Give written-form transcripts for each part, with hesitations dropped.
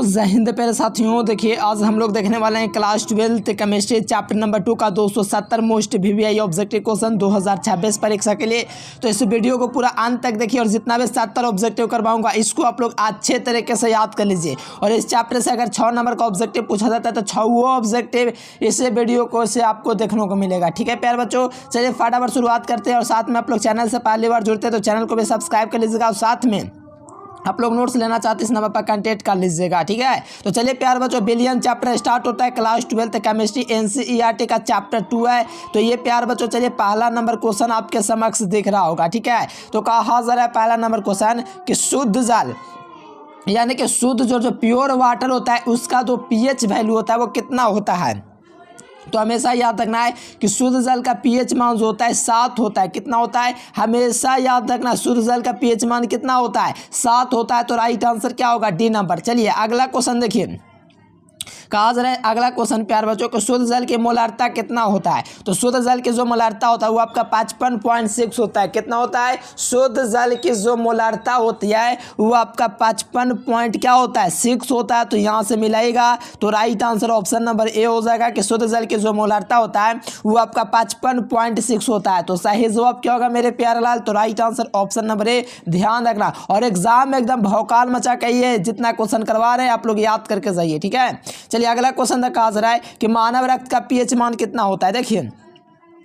जय हिंद प्यारे साथियों। देखिए आज हम लोग देखने वाले हैं class 12th chemistry chapter number 2 का 270 मोस्ट वीवीआई ऑब्जेक्टिव क्वेश्चन 2026 परीक्षा के लिए। तो इस वीडियो को पूरा अंत तक देखिए और जितना भी 70 ऑब्जेक्टिव करवाऊंगा इसको आप लोग अच्छे तरीके से याद कर लीजिए। और इस चैप्टर से अगर 6 नंबर का ऑब्जेक्टिव पूछा जाता है तो 6 ऑब्जेक्टिव इस वीडियो को से आपको देखने को मिलेगा। ठीक है प्यारे बच्चों, चलिए फटाफट शुरुआत करते हैं। और साथ में आप लोग चैनल से पहली बार जुड़ते हैं तो चैनल को भी सब्सक्राइब कर लीजिएगा और साथ में आप लोग नोट्स लेना चाहते हैं इस नंबर पर कांटेक्ट कर लीजिएगा। ठीक है, तो चलिए प्यार बच्चों, बिलियन चैप्टर स्टार्ट होता है क्लास 12th केमिस्ट्री एनसीईआरटी का चैप्टर 2 है। तो ये प्यार बच्चों चलिए पहला नंबर क्वेश्चन आपके समक्ष दिख रहा होगा। ठीक है, तो कहा जा रहा है पहला नंबर क्वेश्चन कि शुद्ध जल यानी कि शुद्ध जो प्योर वाटर होता है उसका जो पीएच वैल्यू होता है वो कितना होता है। तो हमेशा याद रखना है कि शुद्ध जल का पीएच मान जो होता है 7 होता है। कितना होता है, हमेशा याद रखना, शुद्ध जल का पीएच मान कितना होता है, 7 होता है। तो राइट आंसर क्या होगा, डी नंबर। चलिए अगला क्वेश्चन देखिए, कहा जा रहा है अगला क्वेश्चन प्यार बच्चों को शुद्ध जल की मोलारिता कितना होता है। तो शुद्ध जल की जो मोलारिता होता है वो आपका 55.6 होता है। कितना होता है, शुद्ध जल की जो मोलारिता होती है वो आपका 55 क्या होता है, 6 होता है। तो यहाँ से मिलाएगा तो right answer option number A हो जाएगा कि शुद्ध जल की जो मोलारिता होता है वो आपका 55.6 होता है। तो सही जवाब क्या होगा मेरे प्यारे लाल, तो right answer option number A. ध्यान रखना और एग्जाम में एकदम भौकाल मचा के जितना क्वेश्चन करवा रहे हैं आप लोग याद करके जाइए। ठीक है, चलिए अगला क्वेश्चन कहा जा रहा है कि मानव रक्त का पीएच मान कितना होता है। देखिए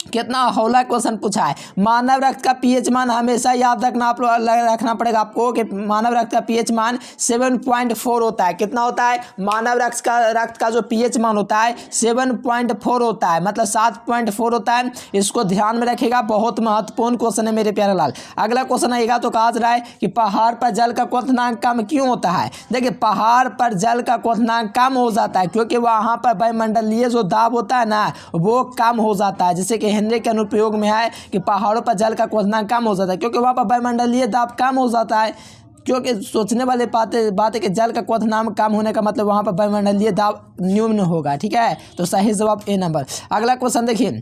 कितना हौला क्वेश्चन पूछा है। मानव रक्त का पीएच मान हमेशा याद रखना, आप लोग रखना पड़ेगा आपको कि मानव रक्त का पीएच मान 7.4 होता है। कितना होता है, मानव रक्त का जो पीएच मान होता है 7.4 होता है, मतलब 7.4 होता है। इसको ध्यान में रखिएगा, बहुत महत्वपूर्ण क्वेश्चन है मेरे प्यारे लाल। अगला क्वेश्चन आएगा तो कहा जा रहा है कि पहाड़ पर जल का क्वथनांक कम क्यों होता है। देखिए पहाड़ पर जल का क्वथनांक कम हो जाता है क्योंकि वहाँ पर वायुमंडलीय जो दाब होता है ना वो कम हो जाता है। जैसे कि हेनरी के अनुप्रयोग में है कि पहाड़ों पर जल का क्वथनांक कम हो जाता है क्योंकि वहाँ पर वायुमंडलीय दाब कम हो जाता है। क्योंकि सोचने वाले बात है कि जल का क्वथनांक कम होने का मतलब वहाँ पर वायुमंडलीय दाब न्यून होगा। ठीक है, तो सही जवाब ए नंबर। अगला क्वेश्चन देखिए,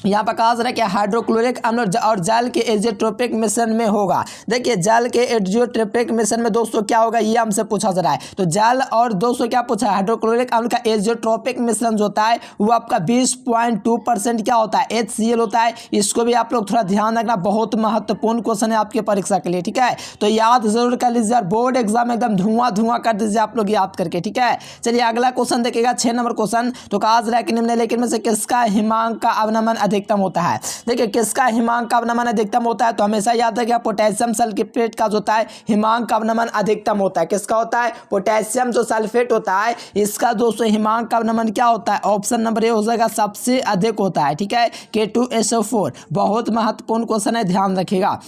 यहाँ पर कहा जा रहा है कि हाइड्रोक्लोरिक अम्ल और जल के एजियोट्रोपिक मिश्रण में होगा। देखिए जल के एजियोट्रोपिक मिश्रण में दोस्तों क्या होगा ये हमसे पूछा जा रहा है। तो जल और दोस्तों क्या पूछा है, हाइड्रोक्लोरिक अम्ल का एजियोट्रोपिक मिश्रण जो होता है वो आपका 20.2% क्या होता है, HCl होता है। इसको भी आप लोग थोड़ा ध्यान रखना, बहुत महत्वपूर्ण क्वेश्चन है आपके परीक्षा के लिए। ठीक है, तो याद जरूर कर लीजिए और बोर्ड एग्जाम एकदम धुआं कर दीजिए आप लोग याद करके। ठीक है, चलिए अगला क्वेश्चन देखिएगा 6 नंबर क्वेश्चन। तो कहा जा रहा है कि निम्नलिखित में से किसका हिमांक का अवनमन अधिकतम होता है। देखिए किसका हिमांक का अवनमन अधिकतम होता है, तो हमेशा याद रखिए पोटेशियम सल्फेट का जो होता है हिमांक का अवनमन अधिकतम होता है। किसका होता है, पोटेशियम जो सल्फेट होता है इसका दोस्तों हिमांक का अवनमन क्या होता है, ऑप्शन नंबर ए हो जाएगा, सबसे अधिक होता है। ठीक है, K2SO4 बहुत महत्वपूर्ण क्वेश्चन है, ध्यान रखिएगा।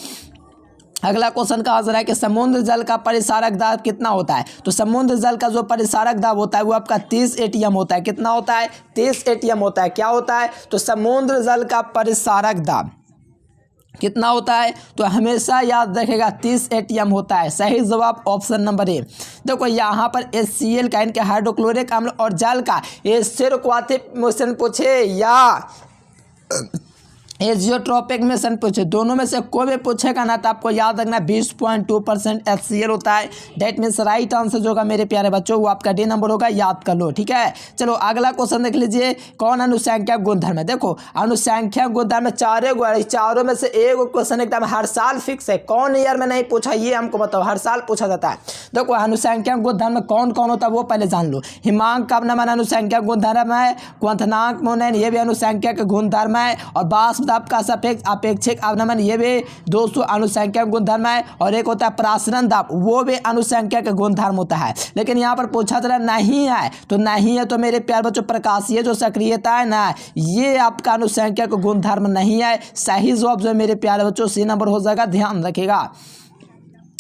अगला क्वेश्चन कहा जा रहा है कि समुद्र जल का परिसारक दाब कितना होता है। तो समुद्र जल का जो परिसारक दाब होता है वो आपका 30 ATM होता है। कितना होता है, 30 ATM होता है। क्या होता है, तो समुद्र जल का परिसारक दाब कितना होता है, तो हमेशा याद रखेगा 30 ATM होता है। सही जवाब ऑप्शन नंबर ए। देखो यहाँ पर HCl का इनके हाइड्रोक्लोरिक अम्ल और जल का एजियोट्रोपिक मिश्रण पूछे या एजियोट्रोपिक मिश्रण पूछे, दोनों में से कोई भी पूछेगा ना तो आपको याद रखना 20.2% HCl होता है। डेट मीन्स राइट आंसर जो होगा मेरे प्यारे बच्चों वो आपका डी नंबर होगा, याद कर लो। ठीक है, चलो अगला क्वेश्चन देख लीजिए, कौन अनुसंख्यक गुणधर्म है। देखो अनुसंख्यक गुणधर्म में चारों में से एक क्वेश्चन एकदम हर साल फिक्स है। कौन ईयर में नहीं पूछा ये हमको बताओ, हर साल पूछा जाता है। देखो अनुसंख्यक गुणधर्म में कौन कौन होता है वो पहले जान लो। हिमांक का अवनमन अनुसंख्यक गुणधर्म है, क्वथनांक मोनन ये भी अनुसंख्यक गुणधर्म है, और बाष्प दाब का सापेक्ष अपेक्षिक अवनमन ये भी दोस्तों अनुसंख्यक गुणधर्म है, और एक होता है प्रासरण दाब वो भी अनुसंख्यक गुणधर्म होता है। लेकिन यहाँ पर पूछा जा रहा नहीं है, तो नहीं है तो मेरे प्यार बच्चों प्रकाशीय जो सक्रियता है ना ये आपका अनुसंख्यक गुणधर्म नहीं है। सही जवाब जो मेरे प्यारे बच्चों सी नंबर हो जाएगा, ध्यान रखिएगा।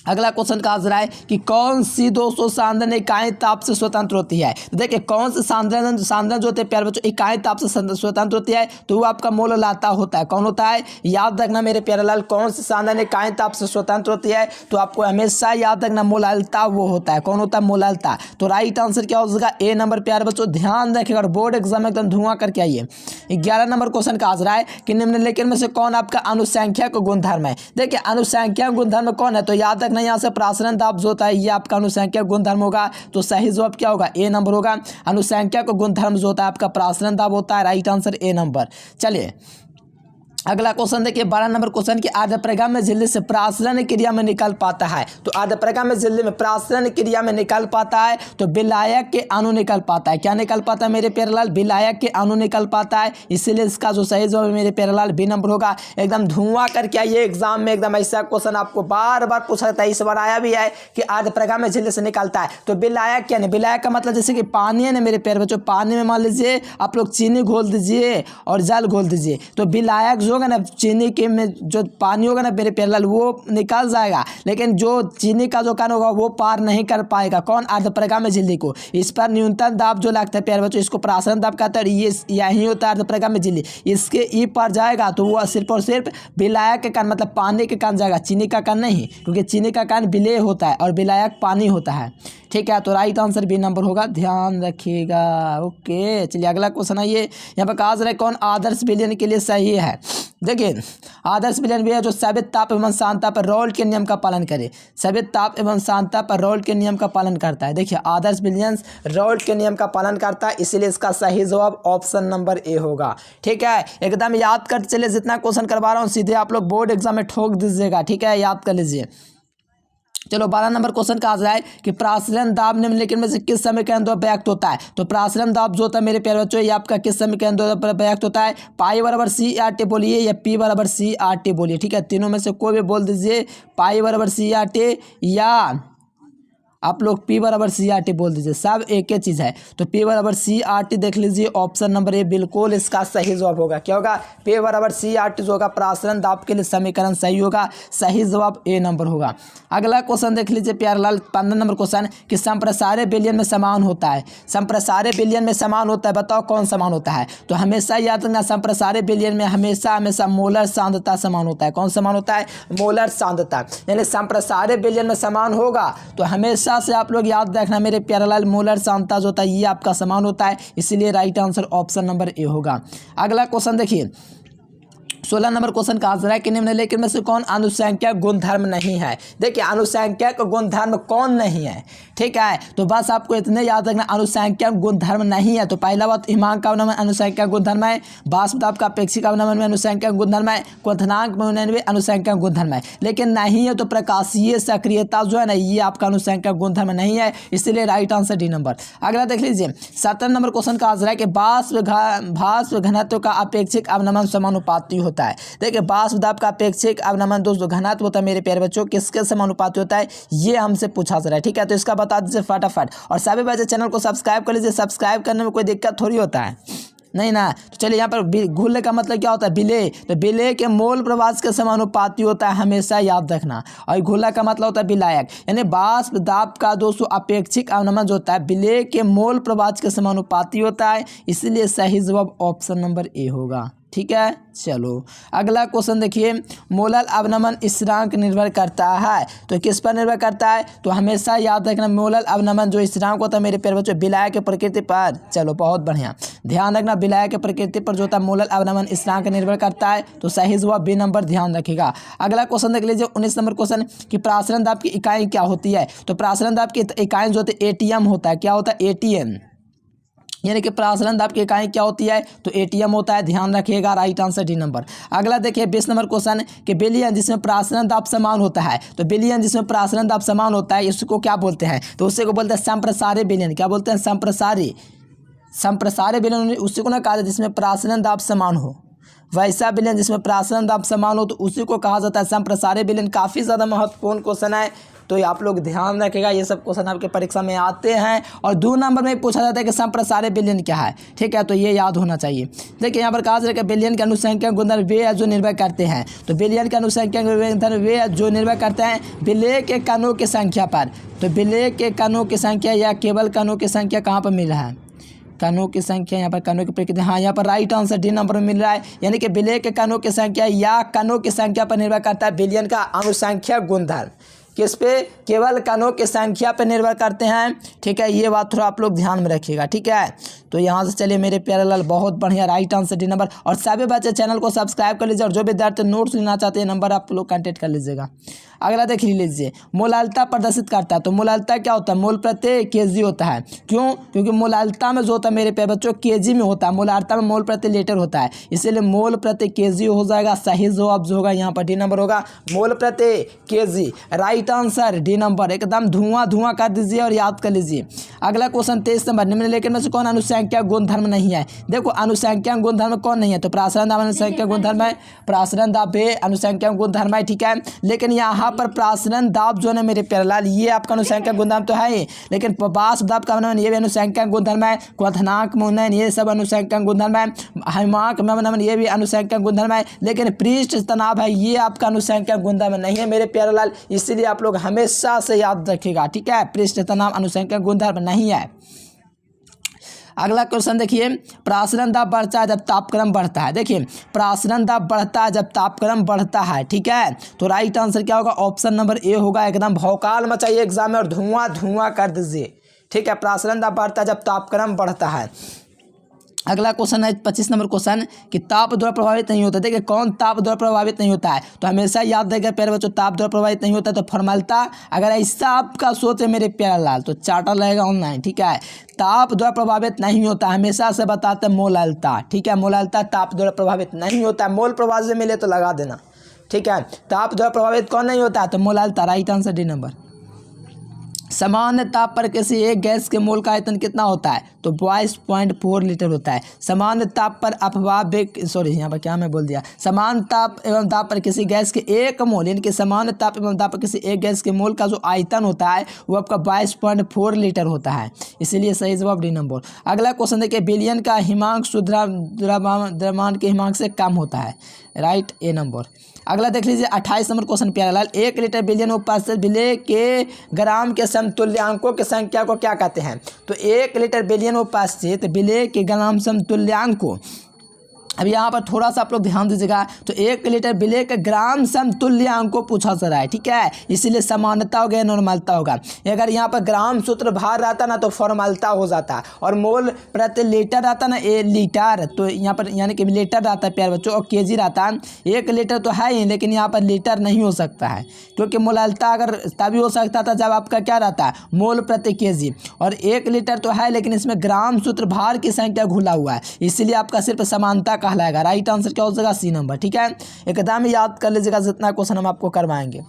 अगला क्वेश्चन कहा जा रहा है कि कौन सी दोस्तों सांद्रण इकाई ताप से स्वतंत्र होती है। देखिए कौन सी सांद्रण जो होते हैं प्यारे बच्चों इकाई ताप से स्वतंत्र होती है, तो वो आपका मोललाता होता है। कौन होता है, याद रखना मेरे प्यारे लाल, कौन सी सांद्रण इकाई ताप से स्वतंत्र होती है, तो आपको हमेशा याद रखना मोललता वो होता है। कौन होता है, मोललता। तो राइट आंसर क्या हो जाएगा, ए नंबर प्यारे बच्चों, ध्यान रखिएगा और बोर्ड एग्जाम में एकदम धुआं करके आइए। 11 नंबर क्वेश्चन कहा जा रहा है कि निम्नलिखित में से कौन आपका अनुसंख्यक गुणधर्म है। देखिए अनुसंख्यक गुणधर्म कौन है, तो याद रखना देखना यहाँ से प्रासरण दाब जो होता है ये आपका अनुसंख्यक गुणधर्म होगा, तो सही जवाब क्या होगा, ए नंबर होगा। अनुसंख्यक गुणधर्म जो होता है आपका प्रासरण दाब होता है, राइट आंसर ए नंबर। चलिए अगला क्वेश्चन देखिए 12 नंबर क्वेश्चन की आर्द्रप्रगामी झिल्ली से प्रासरण क्रिया में निकल पाता है, तो आर्द्रप्रगामी झिल्ली में प्रासरण क्रिया में निकल पाता है तो विलायक के अणु निकल पाता है। क्या निकल पाता है मेरे प्यारेलाल, विलायक के अणु निकल पाता है, इसीलिए इसका जो सही जवाब मेरे प्यारेलाल बी नंबर होगा। एकदम धुआं करके आइए एग्जाम में, एकदम ऐसा क्वेश्चन आपको बार बार पूछा जाता है, इस बार आया भी है कि आर्द्रप्रगामी झिल्ली से निकलता है। तो विलायक क्या नहीं, विलायक का मतलब जैसे कि पानी है ना मेरे प्यारे बच्चों, पानी में मान लीजिए आप लोग चीनी घोल दीजिए और जल घोल दीजिए, तो विलायक जो होगा ना चीनी के में जो पानी होगा ना मेरे प्यारेलाल वो निकल जाएगा, लेकिन जो चीनी का जो कण होगा वो पार नहीं कर पाएगा, कौन, आर्द्रप्रगामी झिल्ली को। इस पर न्यूनतम दाब जो लगता है प्यारे बच्चों इसको प्रासरण दाब कहते हैं, ये यही होता है आर्द्रप्रगामी झिल्ली। इसके ई पर जाएगा तो वो सिर्फ और सिर्फ विलायक के कण मतलब पानी के कण जाएगा, चीनी का कण नहीं, क्योंकि चीनी का कण विलेय होता है और विलायक पानी होता है। ठीक है, तो राइट आंसर बी नंबर होगा, ध्यान रखिएगा। ओके चलिए अगला क्वेश्चन है, ये यहाँ पर कहा जा रहा है कौन आदर्श विलयन के लिए सही है। देखिए आदर्श विलयन भी है जो सभी ताप एवं शांतता पर रोल के नियम का पालन करे, सभी ताप एवं शांतता पर रोल के नियम का पालन करता है। देखिए आदर्श विलयन रोल के नियम का पालन करता है, इसीलिए इसका सही जवाब ऑप्शन नंबर ए होगा। ठीक है, एकदम याद कर चलिए, जितना क्वेश्चन करवा रहा हूँ सीधे आप लोग बोर्ड एग्जाम में ठोक दीजिएगा। ठीक है, याद कर लीजिए। चलो 12 नंबर क्वेश्चन कहा जाए कि प्रासरण दाब निम्नलिखित में से किस समीकरण द्वारा व्यक्त होता है। तो प्रासरण दाब जो होता है मेरे प्यारे बच्चों ये आपका किस समीकरण द्वारा व्यक्त होता है, पाई बराबर सी आर टी बोलिए या पी बराबर सी आर टी बोलिए। ठीक है, तीनों में से कोई भी बोल दीजिए, पाई बराबर सी आर टी या आप लोग पी बराबर सी आर टी बोल दीजिए, सब एक ही चीज़ है। तो पी बराबर सी आर टी देख लीजिए, ऑप्शन नंबर ए बिल्कुल इसका सही जवाब होगा। क्या होगा, पी बराबर सी आर टी जो होगा प्रासरण दाब के लिए समीकरण सही होगा, सही जवाब ए नंबर होगा। अगला क्वेश्चन देख लीजिए प्यारेलाल 15 नंबर क्वेश्चन कि संप्रसार्य विलयन में समान होता है, संप्रसार्य विलयन में समान होता है, बताओ कौन समान होता है। तो हमेशा याद रखना संप्रसार्य विलयन में हमेशा मोलर सांद्रता समान होता है। कौन समान होता है, मोलर सांद्रता, यानी संप्रसार्य विलयन में समान होगा तो हमेशा से आप लोग याद रखना मेरे प्यारेलाल मोलर सांद्रता जो होता है ये आपका समान होता है, इसीलिए right answer option number A होगा। अगला क्वेश्चन देखिए 16 नंबर क्वेश्चन का आंसर है कि निम्नलिखित में से कौन अनुसंख्यक गुणधर्म नहीं है। देखिए अनुसंख्यक गुणधर्म कौन नहीं है, ठीक है, तो बस आपको इतने याद रखना अनुसंख्यक गुणधर्म नहीं है। तो पहला बात हिमांक का अवनमन अनुसंख्यक गुणधर्म है, वाष्प दाब का अपेक्षिक अवनमन में अनुसंख्यक गुणधर्म है, क्वथनांक में अनुसंख्यक गुणधर्म है, लेकिन नहीं है तो प्रकाशीय सक्रियता जो है ना ये आपका अनुसंख्यक गुणधर्म नहीं है, इसलिए राइट आंसर डी नंबर। अगला देख लीजिए 17 नंबर क्वेश्चन का आंसर है कि वाष्प घनत्व का अपेक्षिक अवनमन समानुपाती होता है। देखिए वाष्प दाब का अपेक्षिक अवनमन दोस्तों घनत्व होता है मेरे प्यारे बच्चों, किसके समानुपाती होता है ये हमसे पूछा जा रहा है। ठीक है, तो इसका बता दीजिए फटाफट, और सभी बच्चे चैनल को सब्सक्राइब कर लीजिए, सब्सक्राइब करने में कोई दिक्कत थोड़ी होता है, नहीं ना। तो चलिए यहाँ पर घुलने का मतलब क्या होता है, विलेय, तो विलेय के मोल प्रवास के समानुपाती होता है, हमेशा याद रखना। और घुलना का मतलब होता है विलायक, यानी वाष्प दाब का दोस्तों अपेक्षिक अवनमन जो होता है विलेय के मोल प्रवास के समानुपाती होता है, इसलिए सही जवाब ऑप्शन नंबर ए होगा। ठीक है, चलो अगला क्वेश्चन देखिए, मोलर अवनमन स्थिरांक निर्भर करता है, तो किस पर निर्भर करता है, तो हमेशा याद रखना मोलर अवनमन जो स्थिरांक होता है मेरे प्यारे बच्चों विलायक के प्रकृति पर। चलो बहुत बढ़िया, ध्यान रखना विलायक के प्रकृति पर जो होता है मोलर अवनमन स्थिरांक निर्भर करता है, तो सही जवाब बी नंबर ध्यान रखिएगा। अगला क्वेश्चन देख लीजिए 19 नंबर क्वेश्चन कि प्रासरण दाब की इकाई क्या होती है। तो प्रासरण दाब की इकाई जो होती है एटीएम होता है। क्या होता है, एटीएम, यानी कि प्रासरण दाब की इकाई क्या होती है, तो एटीएम होता है, ध्यान रखिएगा, राइट आंसर डी नंबर। अगला देखिए 20 नंबर क्वेश्चन कि विलयन जिसमें प्रासरण दाब समान होता है, तो विलयन जिसमें प्रासरण दाब समान होता है इसको क्या बोलते हैं, तो उसी को बोलते हैं संप्रसार्य विलयन। क्या बोलते हैं, संप्रसार्य विलयन उसी को ना कहा जाता है जिसमें प्रासरण दाब समान हो, वैसा विलयन जिसमें प्रासरण दाब समान हो तो उसी को कहा जाता है संप्रसार्य विलयन। काफ़ी ज़्यादा महत्वपूर्ण क्वेश्चन है, तो ये आप लोग ध्यान रखेगा, ये सब क्वेश्चन आपके परीक्षा में आते हैं और 2 नंबर में पूछा जाता है कि संप्रसार्य विलयन क्या है। ठीक है, तो ये याद होना चाहिए। देखिए यहाँ पर कहा जाता है कि विलयन के अनुसंख्यक गुणधर्म वे है जो निर्भर करते हैं, तो विलयन के अनुसंख्यक गुणधर्म वे है जो निर्भर करते हैं विलेय के कणों की संख्या पर। तो विलेय के कणों की संख्या या केवल कणों की संख्या कहाँ पर मिल रहा है, कणों की संख्या, यहाँ पर कणों की प्रकृति, हाँ यहाँ पर राइट आंसर डी नंबर में मिल रहा है, यानी कि विलेय के कणों की संख्या या कणों की संख्या पर निर्भर करता है विलयन का अनुसंख्यक गुणधर्म। किस पे, केवल कणों की संख्या पे निर्भर करते हैं। ठीक है, ये बात थोड़ा आप लोग ध्यान में रखिएगा। ठीक है, तो यहाँ से चलिए मेरे प्यारे लाल, बहुत बढ़िया, राइट आंसर डी नंबर। और सभी बच्चे चैनल को सब्सक्राइब कर लीजिए और जो विद्यार्थी नोट्स लेना चाहते हैं नंबर आप लोग कांटेक्ट कर लीजिएगा। अगला देख लीजिए, मोलालता प्रदर्शित करता है। तो मोलालता क्या होता है, मोल प्रति केजी होता है। क्यों, क्योंकि मोलालता में जो होता है मेरे प्यारे बच्चों केजी में होता है, मोलालता में मोल प्रति लीटर होता है, इसीलिए मोल प्रति केजी हो जाएगा। सही जवाब जो होगा यहाँ पर डी नंबर होगा, मोल प्रति KG. Right answer D number, एकदम धुआं धुआं कर दीजिए और याद कर लीजिए। अगला क्वेश्चन 23 नंबर, निम्नलिखित में से कौन अनुसंख्यक गुणधर्म नहीं है। देखो अनुसंख्यक गुणधर्म कौन नहीं है, तो प्रासरण दाब अनुसंख्यक गुणधर्म है, प्रासरण दाब भी अनुसंख्यक गुणधर्म है। ठीक है, लेकिन यहाँ पर प्रासरण दाब जो है मेरे प्यारे लाल ये आपका अनुसंख्यक गुणधर्म तो है ही, लेकिन वाष्प दाब का मनन ये भी अनुसंख्यक गुणधर्म है, क्वथनांक मनन ये सब अनुसंख्यक गुणधर्म है, हिमांक मनन ये भी अनुसंख्यक गुणधर्म है, लेकिन पृष्ठ तनाव है ये आपका अनुसंख्यक गुणधर्म नहीं है मेरे प्यारे लाल, इसीलिए आप लोग हमेशा से याद रखिएगा। ठीक है, पृष्ठ तनाव अनुसंख्यक गुणधर्म नहीं है। अगला क्वेश्चन देखिए, प्रासरण दाब बढ़ता है जब तापक्रम बढ़ता है। देखिए प्रासरण दाब बढ़ता है जब तापक्रम बढ़ता है। ठीक है, तो राइट आंसर क्या होगा, ऑप्शन नंबर ए होगा। एकदम भौकाल मचाइए एग्जाम में और धुआं धुआं कर दीजिए। ठीक है, प्रासरण दाब बढ़ता है जब तापक्रम बढ़ता है। अगला क्वेश्चन है 25 नंबर क्वेश्चन कि ताप द्वारा प्रभावित नहीं होता। देखिए कौन ताप द्वारा प्रभावित नहीं होता है, तो हमेशा याद रखेगा प्यारे बच्चों, ताप द्वारा प्रभावित नहीं होता है तो फॉर्मलता। अगर ऐसा आपका सोच है मेरे प्यारे लाल तो चार्टर रहेगा ऑनलाइन। ठीक है, ताप द्वारा प्रभावित नहीं होता, हमेशा से बताते हैं मोलालता। ठीक है, मोलालता ताप द्वारा प्रभावित नहीं होता है, मोल प्रभाव से मिले तो लगा देना। ठीक है, ताप द्वारा प्रभावित कौन नहीं होता है, तो मोलालता। Right answer D number. सामान्य ताप पर किसी एक गैस के मोल का आयतन कितना होता है, तो 22.4 लीटर होता है। सामान्य ताप पर अपवाह यहाँ पर क्या मैं बोल दिया, समान ताप एवं दाब पर किसी गैस के एक मोल, यानी कि सामान्य ताप एवं दाब पर किसी एक गैस के मोल का जो आयतन होता है वो आपका 22.4 लीटर होता है, इसीलिए सही जवाब डी नंबर। अगला क्वेश्चन देखिए, विलयन का हिमांक शुद्ध द्रव्यमान के हिमांक से कम होता है। राइट ए नंबर। अगला देख लीजिए 28 नंबर क्वेश्चन प्यारा लाल, 1 लीटर विलयन उपस्थित विलेय के ग्राम के समतुल्यांकों की संख्या को क्या कहते हैं, तो 1 लीटर विलयन उपस्थित विलेय के ग्राम समतुल्यांक को, अब यहाँ पर थोड़ा सा आप लोग ध्यान दीजिएगा, तो 1 लीटर विलेय के ग्राम समतुल्यांक को पूछा जा रहा है। ठीक है, इसीलिए समानता हो गया, नॉर्मलता होगा। अगर यहाँ पर ग्राम सूत्र भार रहता ना तो फॉर्मलता हो जाता, और मोल प्रति लीटर रहता ना ए लीटर, तो यहाँ पर यानी कि लीटर रहता है प्यारे बच्चों, और केजी रहता। 1 लीटर तो है ही, लेकिन यहाँ पर लीटर नहीं हो सकता है, क्योंकि मोलालता अगर तभी हो सकता था जब आपका क्या रहता है, मोल प्रति केजी, और 1 लीटर तो है लेकिन इसमें ग्राम सूत्र भार की संख्या घुला हुआ है, इसीलिए आपका सिर्फ समानता कहलाएगा। राइट आंसर क्या हो जाएगा, सी नंबर। ठीक है, एकदम याद कर लीजिएगा जितना क्वेश्चन हम आपको करवाएंगे।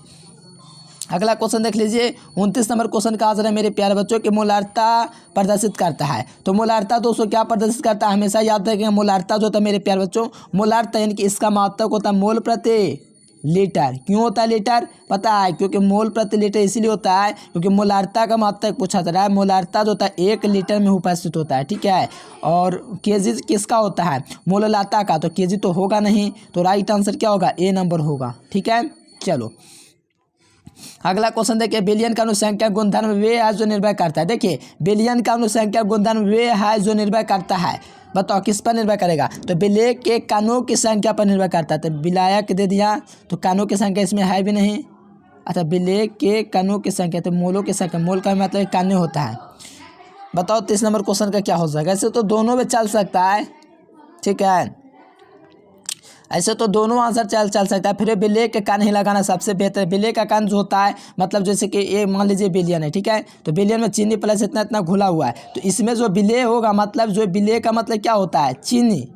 अगला क्वेश्चन देख लीजिए 29 नंबर क्वेश्चन का आंसर है मेरे प्यारे बच्चों कि मोलारता प्रदर्शित करता है। तो मोलारता दोस्तों क्या प्रदर्शित करता है, हमेशा याद रखेंगे। मोलारता जो होता है मेरे प्यारे बच्चों, मोलारता यानी कि इसका मात्रक होता है मोल प्रति लीटर। क्यों होता है लीटर, पता है, क्योंकि मोल प्रति लीटर इसीलिए होता है क्योंकि मोलारता का मात्रक पूछा जा रहा है। मोलारता जो होता है 1 लीटर में उपस्थित होता है। ठीक है, और केजी किसका होता है, मोलालता का, तो केजी तो होगा नहीं, तो राइट आंसर क्या होगा, ए नंबर होगा। ठीक है, चलो अगला क्वेश्चन देखिए, विलयन का अनुसंख्यक गुणधर्म वे है जो निर्भर करता है। देखिए विलयन का अनुसंख्यक गुणधर्म वे है जो निर्भर करता है, बताओ किस पर निर्भर करेगा, तो विलेय के कणों की संख्या पर निर्भर करता है। तो विलायक दे दिया, तो कणों की संख्या इसमें है भी नहीं। अच्छा, विलेय के कणों की संख्या, तो मोलों की संख्या, मोल का मतलब कण होता है। बताओ 30 नंबर क्वेश्चन का क्या हो जाएगा, ऐसे तो दोनों में चल सकता है। ठीक है, ऐसे तो दोनों आंसर चल सकता है, फिर विलेय के कण ही लगाना सबसे बेहतर। विलेय का कण जो होता है मतलब जैसे कि ये मान लीजिए विलयन है। ठीक है, तो विलयन में चीनी प्लस इतना इतना घुला हुआ है, तो इसमें जो विलेय होगा मतलब जो विलेय का मतलब क्या होता है, चीनी,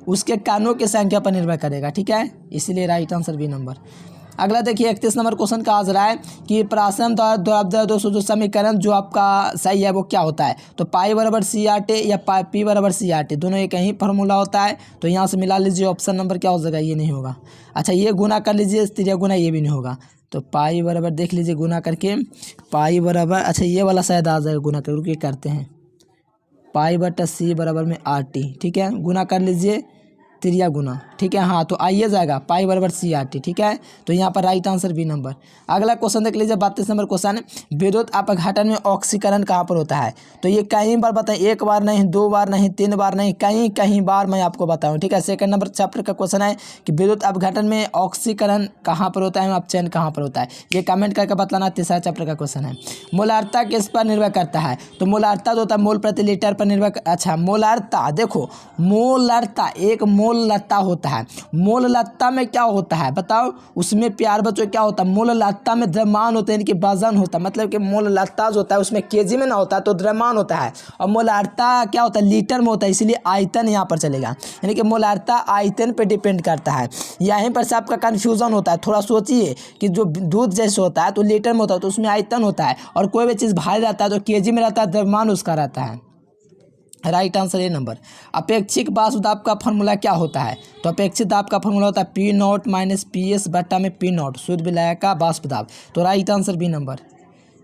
उसके कणों की संख्या पर निर्भर करेगा। ठीक है, इसीलिए राइट आंसर बी नंबर। अगला देखिए 31 नंबर क्वेश्चन का आंसर है कि प्रासरण द्वारा दोस्तों जो समीकरण जो आपका सही है वो क्या होता है, तो पाई बराबर CRT या पी बराबर CRT, दोनों एक ही फार्मूला होता है। तो यहाँ से मिला लीजिए, ऑप्शन नंबर क्या हो जाएगा, ये नहीं होगा। अच्छा, ये गुना कर लीजिए, तिरिया गुना, ये भी नहीं होगा। तो पाई बराबर देख लीजिए गुना करके, पाई बराबर, अच्छा ये वाला शायद आ जाएगा गुना करके, करते हैं पाई बटा C बराबर में RT। ठीक है, गुना कर लीजिए, त्रिया गुना, ठीक है। हाँ, तो आइए जाएगा पाई बराबर CRT, ठीक है। तो यहाँ पर राइट आंसर बी नंबर। अगला क्वेश्चन देख लीजिए 32 नंबर क्वेश्चन, विद्युत अपघटन में ऑक्सीकरण कहाँ पर होता है? तो ये कई बार बताएं, एक बार नहीं, 2 बार नहीं, 3 बार नहीं, कहीं बार मैं आपको बताऊँ, ठीक है। सेकंड नंबर चैप्टर का क्वेश्चन है कि विद्युत अपघटन में ऑक्सीकरण कहाँ पर होता है, अपचयन कहाँ पर होता है, ये कमेंट करके बतलाना। तीसरा चैप्टर का क्वेश्चन है मोलारता किस पर निर्भर करता है? तो मोलारता जो होता है मोल प्रति लीटर पर निर्भर, अच्छा मोलारता, देखो मोलारता एक मोललता होता है। मोललता में क्या होता है बताओ, उसमें प्यार बच्चों क्या होता है, मोललता में द्रव्यमान होते हैं, यानी कि वजन होता है, मतलब कि मोललता जो होता है उसमें केजी में ना होता है तो द्रव्यमान होता है, और मोलारता क्या होता है लीटर में होता है, इसलिए आयतन यहाँ पर चलेगा, यानी कि मोलारता आयतन पे डिपेंड करता है। यहीं पर से आपका कन्फ्यूजन होता है, थोड़ा सोचिए कि जो दूध जैसे होता है तो लीटर में होता है तो उसमें आयतन होता है, और कोई भी चीज़ भारी रहता है तो केजी में रहता है, द्रव्यमान उसका रहता है। Right answer A number. अपेक्षिक वाष्प दाब का फॉर्मूला क्या होता है? तो अपेक्षित दाब का फॉर्मूला होता है P0 माइनस PS बट्टा में P0 शुद्ध विलायक का वाष्प दाब। तो राइट आंसर बी नंबर।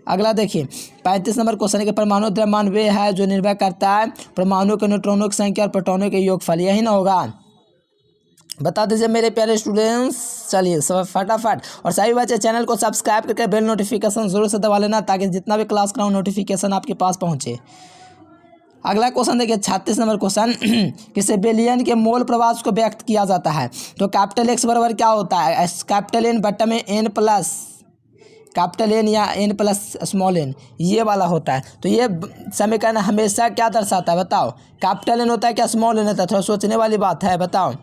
अगला देखिए 35 नंबर क्वेश्चन है कि परमाणु द्रव्यमान वे है जो निर्भर करता है परमाणु के न्यूट्रॉनों की संख्या और प्रोटॉनों के योगफल, यही ना होगा? बता दीजिए मेरे प्यारे स्टूडेंट्स। चलिए सब फटाफट, और सभी बच्चे चैनल को सब्सक्राइब करके बेल नोटिफिकेशन जरूर से दबा लेना ताकि जितना भी क्लास कराऊँ नोटिफिकेशन आपके पास पहुँचे। अगला क्वेश्चन देखिए 36 नंबर क्वेश्चन, किसी बिलियन के मोल प्रवास को व्यक्त किया जाता है? तो कैपिटल X बराबर क्या होता है, कैपिटल N बट्टा में N प्लस कैपिटल N या N प्लस स्मॉल n, ये वाला होता है। तो ये समीकरण हमेशा क्या दर्शाता है बताओ, कैपिटल N होता है क्या स्मॉल n होता है? थोड़ा सोचने वाली बात है, बताओ।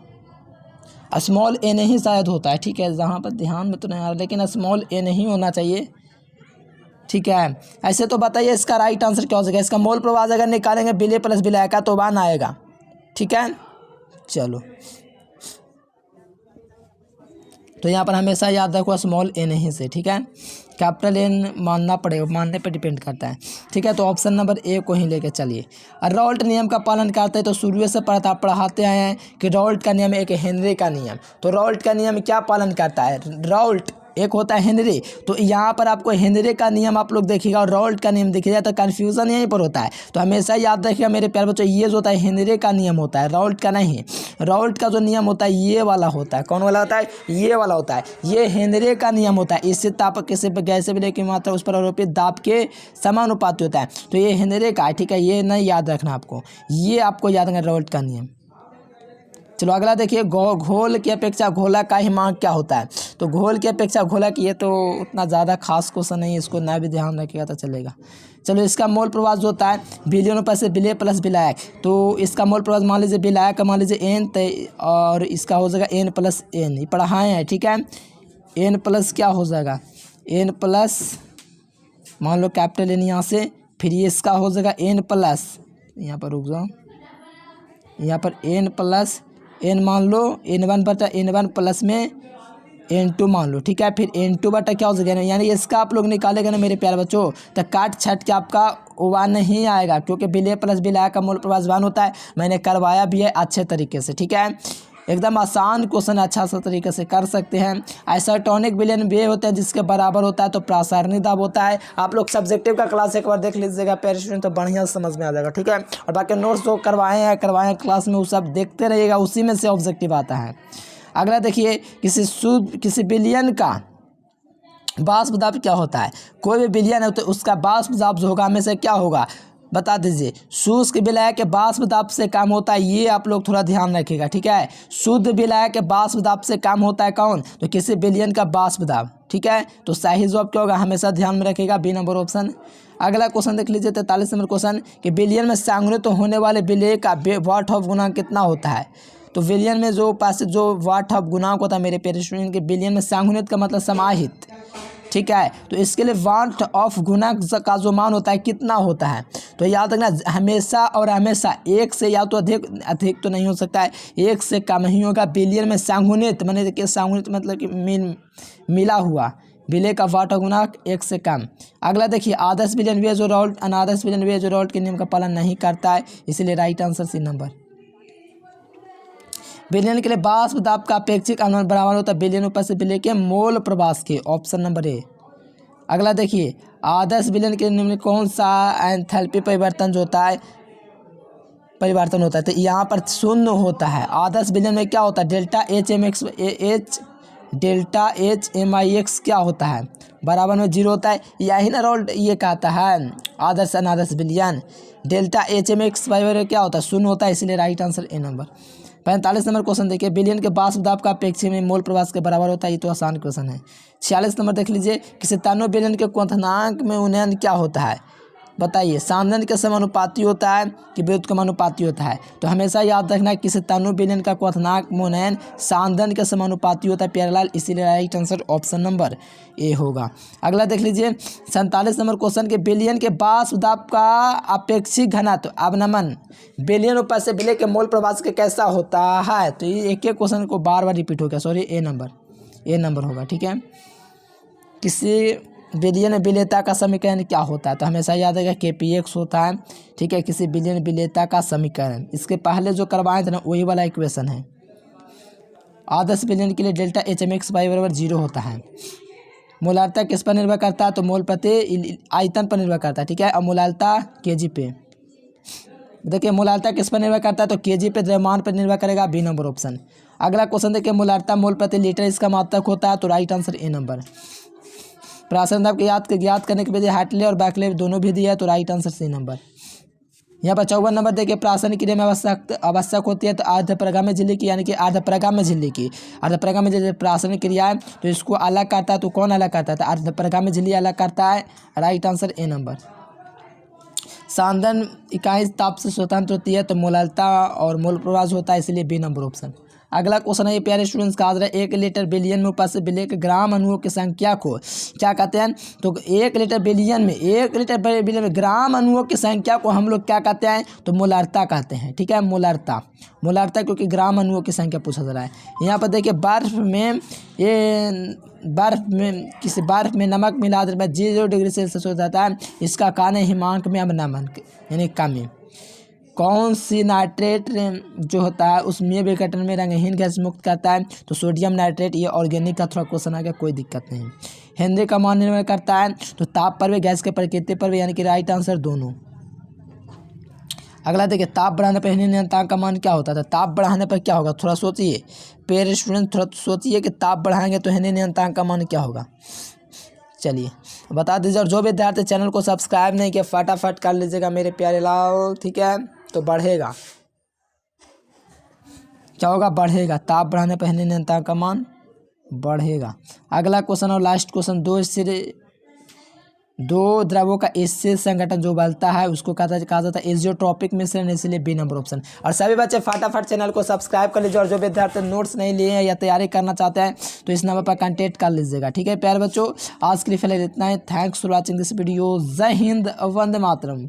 स्मॉल n ही शायद होता है, ठीक है, जहाँ पर ध्यान में तो नहीं आ रहा, लेकिन स्मॉल n ही होना चाहिए, ठीक है। ऐसे तो बताइए इसका राइट आंसर क्या हो जाएगा? इसका मोल प्रवाह अगर निकालेंगे विलय प्लस विलायक का तो 1 आएगा, ठीक है। चलो तो यहाँ पर हमेशा याद रखो स्मॉल n ही से, ठीक है। कैपिटल N मानना पड़ेगा, मानने पर डिपेंड करता है, ठीक है। तो ऑप्शन नंबर ए को ही लेकर चलिए। रॉल्ट नियम का पालन करते हैं, तो शुरू से पढ़ाते आए हैं कि रॉल्ट का नियम एक हेनरी का नियम। तो रॉल्ट का नियम क्या पालन करता है? रॉल्ट एक होता है हेनरी, तो यहाँ पर आपको हेनरी का नियम आप लोग देखिएगा और रॉल्ट का नियम देखिएगा तो कन्फ्यूज़न यहीं पर होता है। तो हमेशा याद रखिएगा मेरे प्यारे बच्चों, ये जो होता है हेनरी का नियम होता है, रॉल्ट का नहीं। रॉल्ट का जो नियम होता है ये वाला होता है, कौन वाला होता है? ये वाला होता है, ये हेनरी का नियम होता है। इससे ताप किसी पर गैस विलय की मात्रा उस पर आरोपित दाब के समानुपाती होता है, तो ये हेनरी का है, ठीक है। ये नहीं याद रखना आपको, ये आपको याद रखना रॉल्ट का नियम। चलो अगला देखिए, घोल की अपेक्षा घोला का हिमांक क्या होता है? तो घोल की अपेक्षा घोला की, ये तो उतना ज़्यादा खास क्वेश्चन नहीं है, इसको ना भी ध्यान रखिएगा तो चलेगा। चलो इसका मोल प्रवाह जो होता है बिलियन रुपये से विलय प्लस विलायक, तो इसका मोल प्रवाह मान लीजिए विलायक का मान लीजिए n, और इसका हो जाएगा n प्लस n, ये पढ़ाए हैं, ठीक है। n प्लस क्या हो जाएगा, n प्लस मान लो कैपिटल N यहाँ से, फिर ये इसका हो जाएगा n प्लस, यहाँ पर रुक जाओ, यहाँ पर n प्लस n मान लो n1 बटा n1 प्लस में n2 मान लो, ठीक है। फिर n2 बटा क्या हो जाएगा, यानी इसका आप लोग निकालेगा ना मेरे प्यारे बच्चों, तो काट छट के आपका 1 नहीं आएगा, क्योंकि विलय प्लस विलायक का मोल प्रवाह 1 होता है। मैंने करवाया भी है अच्छे तरीके से, ठीक है। एकदम आसान क्वेश्चन, अच्छा सा तरीके से कर सकते हैं। आइसोटोनिक विलयन वे होता है जिसके बराबर होता है, तो प्रासरणिक दाब होता है। आप लोग सब्जेक्टिव का क्लास एक बार देख लीजिएगा प्यारे स्टूडेंट, तो बढ़िया समझ में आ जाएगा, ठीक है। और बाकी नोट्स जो करवाए हैं क्लास में वो सब देखते रहिएगा, उसी में से ऑब्जेक्टिव आता है। अगला देखिए, किसी बिलियन का वाष्प दाब क्या होता है? कोई भी बिलियन है तो उसका वाष्प दाब जो होगा हमेशा क्या होगा बता दीजिए, शुष्क विलायक के वाष्प दाब से कम होता है, ये आप लोग थोड़ा ध्यान रखिएगा, ठीक है। शुद्ध विलायक के वाष्प दाब से कम होता है कौन? तो किसी बिलियन का वाष्प दाब, ठीक है। तो सही जवाब क्या होगा हमेशा ध्यान में रखिएगा, बी नंबर ऑप्शन। अगला क्वेश्चन देख लीजिए 43 नंबर क्वेश्चन, कि बिलियन में संघनित होने वाले विलय का वाट ऑफ गुणांक कितना होता है? तो बिलियन में जो वाट ऑफ गुणांक होता है मेरे प्यारे स्टूडेंट के, बिलियन में संघनित का मतलब समाहित, ठीक है। तो इसके लिए वाट ऑफ गुणांक का जो मान होता है कितना होता है? तो याद रखना हमेशा और हमेशा 1 से या तो अधिक तो नहीं हो सकता है, 1 से कम ही होगा। बिलियन में संघनित माने देखिए, संघनित मतलब कि मिला हुआ, विलय का वाट ऑफ गुणांक 1 से कम। अगला देखिए, आदर्श बिलियन वे जो रॉल्ट अनादर्श बिलियन वे जो रॉल्ट के नियम का पालन नहीं करता है, इसलिए राइट आंसर सी नंबर। बिलियन के लिए वाष्प दाब का अपेक्षिक अनुपात बराबर होता है बिलियन ऊपर से विलय के मोल प्रवास के, ऑप्शन नंबर ए। अगला देखिए, आदर्श बिलियन के निम्न कौन सा एंथैल्पी परिवर्तन जो होता है परिवर्तन होता है। तो यहाँ पर शून्य होता है। आदर्श विलयन में क्या होता है, डेल्टा एच एम आई एक्स क्या होता है, बराबर में 0 होता है। यही ना रोल ये कहता है आदर्श अनादर्श विलयन। डेल्टा एच एम एक्स बराबर क्या होता है, शून्य होता है, इसलिए right answer A number. 45 number question देखिए, विलयन के वाष्प दाब का अपेक्षित में मोल प्रवास के बराबर होता है। ये तो आसान क्वेश्चन है। 46 नंबर देख लीजिए, किसी तन्व विलयन के क्वथनांक में उन्नयन क्या होता है, बताइए। सांद्रण के समानुपाती होता है कि व्युत्क्रमानुपाती होता है। तो हमेशा याद रखना है किसी तन्व विलयन का क्वथनांक में उन्नयन सांद्रण के समानुपाती होता है प्यारेलाल, इसीलिए right answer option number A होगा। अगला देख लीजिए 47 नंबर क्वेश्चन के विलयन के वाष्प दाब का अपेक्षित घनत्व अवनमन विलयन ऊपर से विलय के मोल प्रवास के कैसा होता है। तो ये एक एक क्वेश्चन को बार बार रिपीट हो गया, सॉरी ए नंबर होगा, ठीक है। किसी विलयन विलेयता का समीकरण क्या होता है, तो हमेशा याद रखेगा KPX होता है, ठीक है। किसी विलयन विलेयता का समीकरण, इसके पहले जो करवाए थे ना वही वाला इक्वेशन है। आदर्श विलयन के लिए delta H M X Y बराबर 0 होता है। मोलारता किस पर निर्भर करता है, तो मोल प्रति आयतन पर निर्भर करता है, ठीक है। और मोलारता केजी पे, देखिए मोलारता किस पर निर्भर करता है, तो केजी पे द्रव्यमान पर निर्भर करेगा, बी नंबर ऑप्शन। अगला क्वेश्चन देखिए, मोलारता मोल प्रति लीटर इसका मात्रक होता है, तो राइट आंसर ए नंबर। प्राशन दाब के ज्ञात करने के विधि हार्टले और बैकले दोनों भी दिया है, तो राइट आंसर सी नंबर। यहाँ पर 54 नंबर देखिए, प्राशन क्रिया में आवश्यक होती है, तो अर्धपरागामी झिल्ली की, यानी कि अर्धपरागामी झिल्ली की। अर्धपरागामी झिल्ली प्राशन क्रिया है, तो इसको अलग करता है, तो कौन अलग करता है, तो अर्धपरागामी झिल्ली अलग करता है, राइट आंसर ए नंबर। सांद्रण इकाई ताप से स्वतंत्र होती है, तो मोलालता और मोल प्रवास होता है, इसलिए बी नंबर ऑप्शन। अगला क्वेश्चन है, ये प्यारे स्टूडेंट्स का आंसर है 1 लीटर बिलियन में उपस्थित विलय के ग्राम अणुओं की संख्या को क्या कहते हैं, तो 1 लीटर बिलियन में ग्राम अणुओं की संख्या को हम लोग क्या कहते हैं, तो मोलारता कहते हैं, ठीक है। मोलारता क्योंकि ग्राम अणुओं की संख्या पूछा जा रहा है। यहाँ पर देखिए किसी बर्फ में नमक मिला देने 0 डिग्री सेल्सियस हो जाता है, इसका कारण हिमांक में अवनमन यानी कमी। कौन सी नाइट्रेट जो होता है उसमें विघटन में रंगहीन गैस मुक्त करता है, तो सोडियम नाइट्रेट। ये ऑर्गेनिक का थोड़ा क्वेश्चन आ गया, कोई दिक्कत नहीं। हेनरी का मान निर्भर करता है, तो ताप पर भी, गैस के प्रकृति पर भी, यानी कि राइट आंसर दोनों। अगला देखिए, ताप बढ़ाने पर हेनरी नियतांक का मान क्या होता है, तो ताप बढ़ाने पर क्या होगा, थोड़ा सोचिए पेयर स्टूडेंट, थोड़ा सोचिए कि ताप बढ़ाएंगे तो हेनरी नियतांक का मान क्या होगा। चलिए बता दीजिए, और जो विद्यार्थी चैनल को सब्सक्राइब नहीं किया फटाफट कर लीजिएगा मेरे प्यारे लाल, ठीक है। तो बढ़ेगा, क्या होगा, बढ़ेगा। ताप बढ़ाने पर हेनरी नियतांक का मान बढ़ेगा। अगला क्वेश्चन और लास्ट क्वेश्चन, दो द्रवों का एसिड संगठन जो बनता है उसको कहा जाता है एजियोट्रॉपिक मिश्रण, इसलिए बी नंबर ऑप्शन। और सभी बच्चे फटाफट चैनल को सब्सक्राइब कर लीजिए, और जो विद्यार्थी नोट्स नहीं लिए हैं या तैयारी करना चाहते हैं तो इस नंबर पर कांटेक्ट कर लीजिएगा, ठीक है प्यारे बच्चों। आज के लिए फिलहाल इतना ही। Thanks for watching this video. जय हिंद, वंदे मातरम।